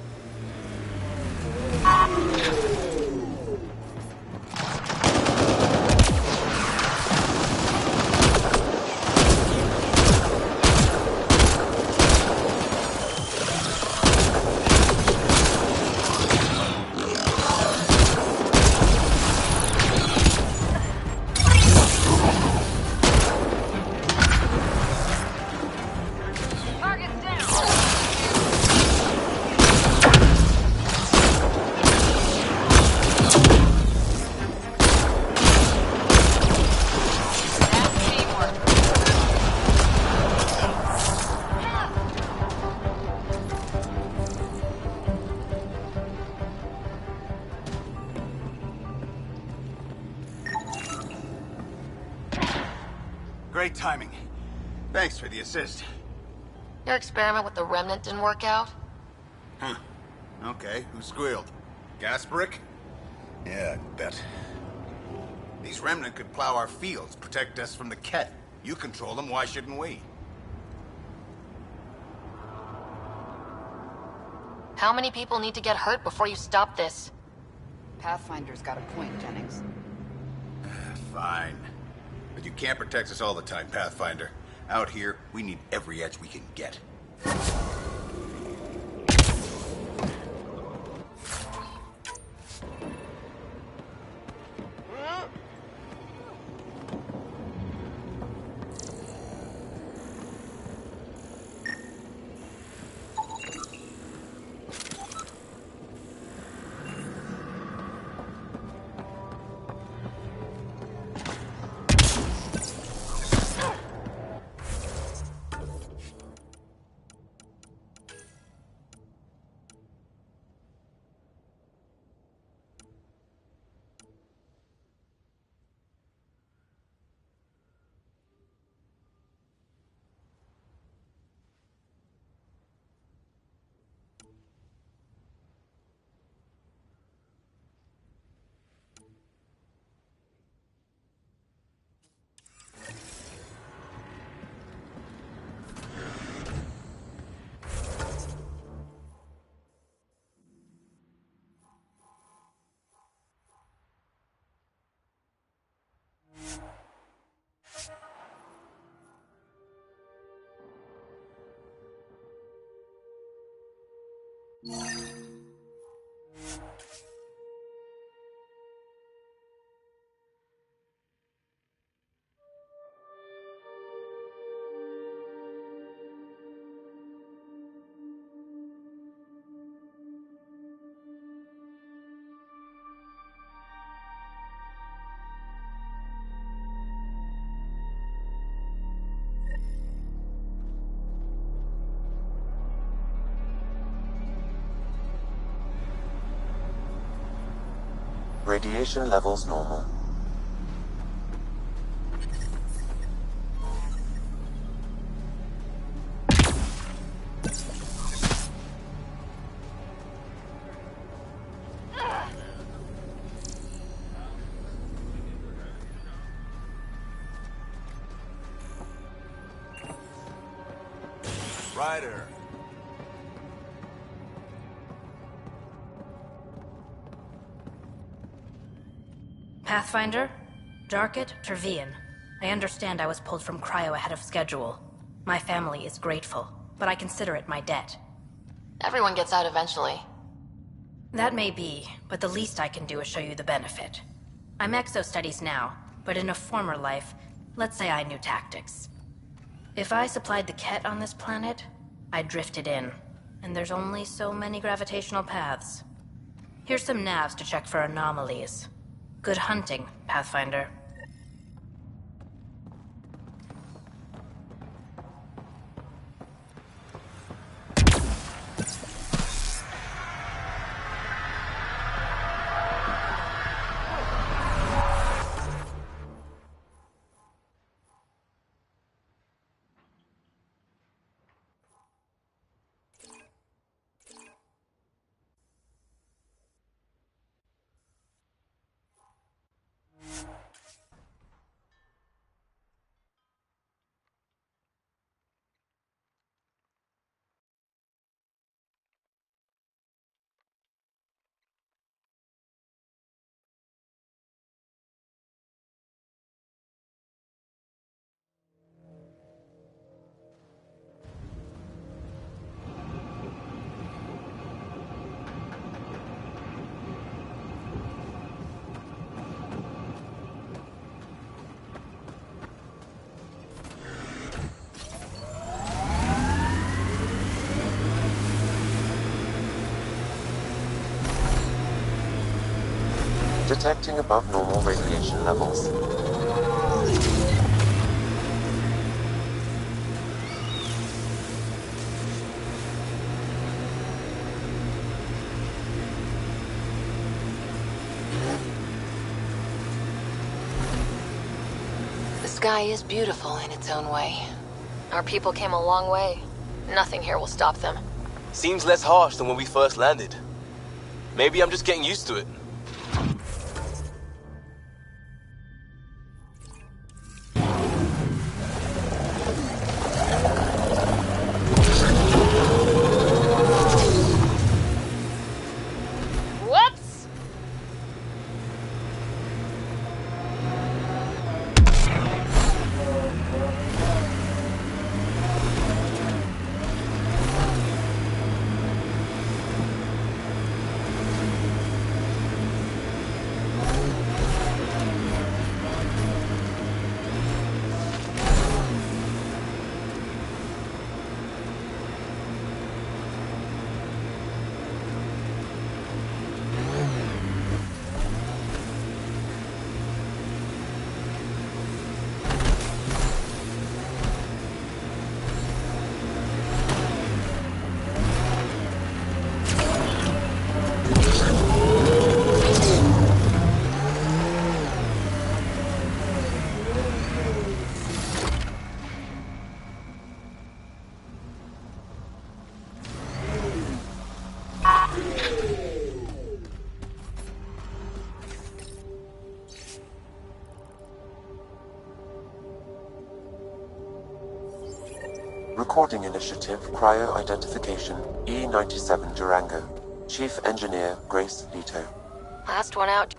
Great timing. Thanks for the assist. Your experiment with the remnant didn't work out? Huh. Okay, who squealed? Gasprick? Yeah, I bet. These remnant could plow our fields, protect us from the Ket. You control them, why shouldn't we? How many people need to get hurt before you stop this? Pathfinder's got a point, Jennings. Fine. But you can't protect us all the time, Pathfinder. Out here, we need every edge we can get. Radiation levels normal. Ryder. Pathfinder? Darket, Trevian. I understand I was pulled from cryo ahead of schedule. My family is grateful, but I consider it my debt. Everyone gets out eventually. That may be, but the least I can do is show you the benefit. I'm exo-studies now, but in a former life, let's say I knew tactics. If I supplied the Ket on this planet, I drifted in, and there's only so many gravitational paths. Here's some navs to check for anomalies. Good hunting, Pathfinder. Detecting above normal radiation levels. The sky is beautiful in its own way. Our people came a long way. Nothing here will stop them. Seems less harsh than when we first landed. Maybe I'm just getting used to it. Recording Initiative Cryo Identification E97 Durango. Chief Engineer Grace Leto. Last one out.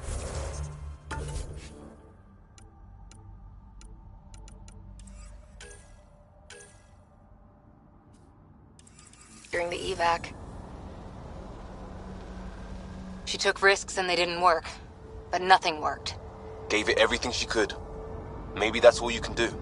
During the evac. She took risks and they didn't work. But nothing worked. Gave it everything she could. Maybe that's all you can do.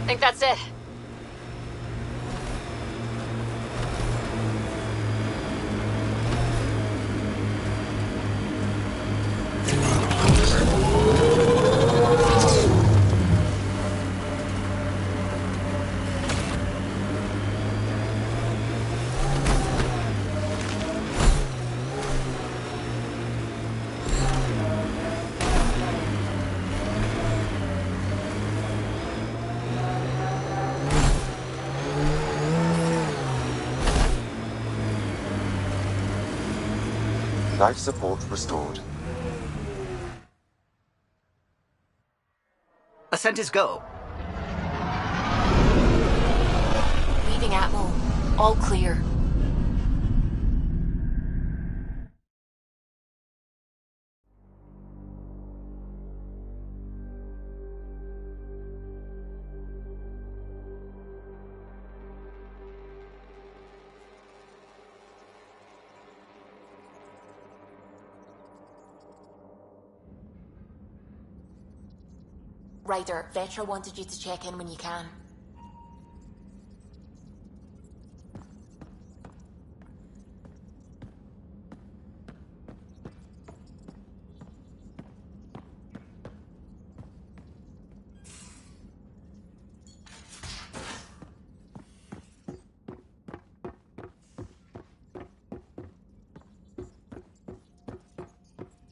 I think that's it. Life support restored. Ascent is go. Leaving Atmo. All clear. Ryder, Vetra wanted you to check in when you can.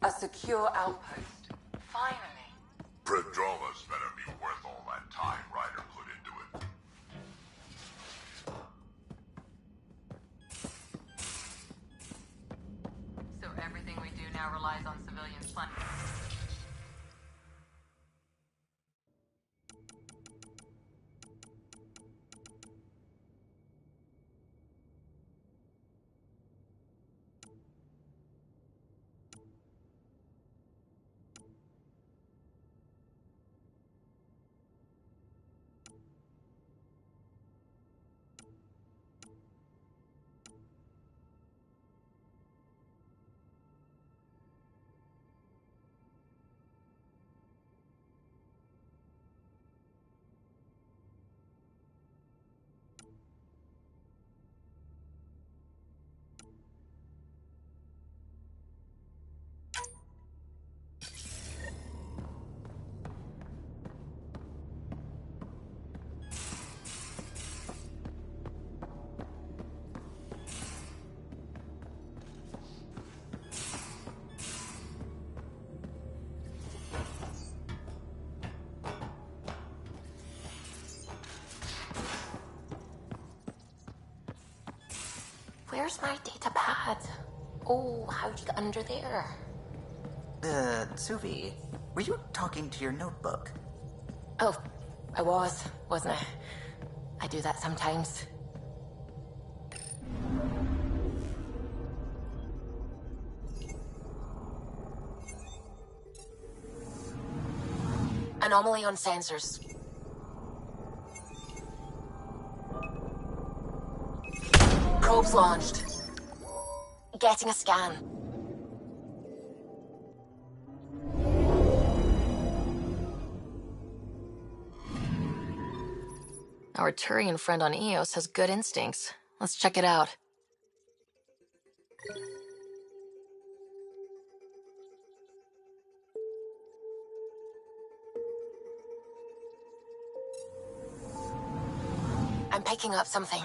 A secure outpost. Finally. Prodroma's better be worth all that time Ryder put into it. So everything we do now relies on civilian funding. Where's my data pad? Oh, how'd you get under there? Suvi, were you talking to your notebook? Oh, I wasn't I? I do that sometimes. Anomaly on sensors. Probes launched. Getting a scan. Our Turian friend on Eos has good instincts. Let's check it out. I'm picking up something.